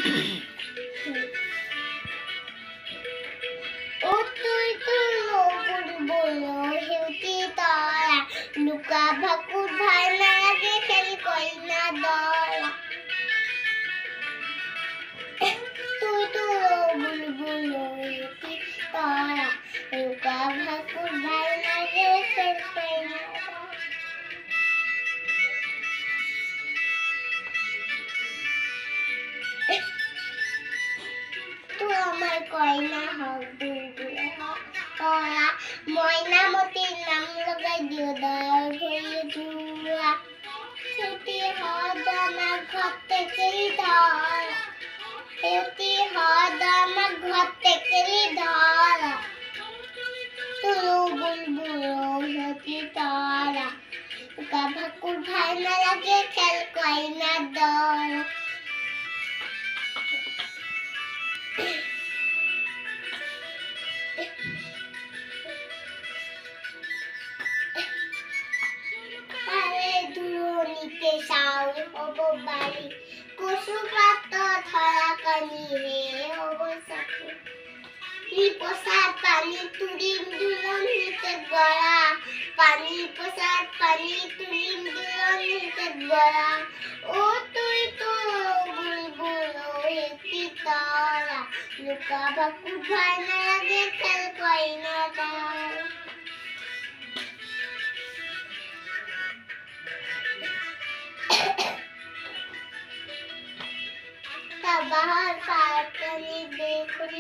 ও তুই তুলো বুলবুলো হেউতি তরা লুকা ভাকুর ভাই না লাগে খেল কই না দরা তুই তুলো বুলবুলো হেউতি তরা লুকা ভাকুর ভাই না লাগে খেল কই না তুই আমার কইনা হক বুলবুলো তোরা ময়নামতির নাম লাগাই দিও দয়াল হয়ে জুয়া ছুটি হদ আমার ঘর থেকেই ধরা ছুটি হদ আমার ঘর থেকেই ধরা তুলো বুলবুলো ছুটি তোরা ভাকুর ভাই না লাগে খেল কই না দরা দুরনিতে সাউল হব বাড়ি পশুপাত ধরা কানি রে হব সাথে লিপসার পানি তুরিম দুলন নিতে গড়া পানি পসার পানি তুরিম দুলন নিতে গড়া ও তুই তো বুলবুলো হেতি তরা লুকা ভাকু ভাই না লাগে খেল কই না দরা বাহার পাতনি দেখুন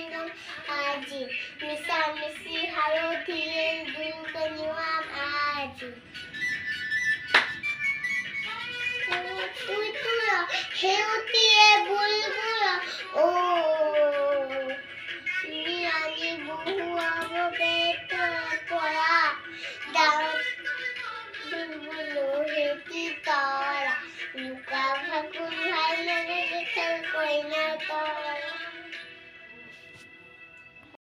আজি মিশা মিশি হালো দিয়ে গুণ কনিওয়াম আজি তুই তুলো হেউতিয়ে বুলবুলো ও নিয়ানি বহুয়া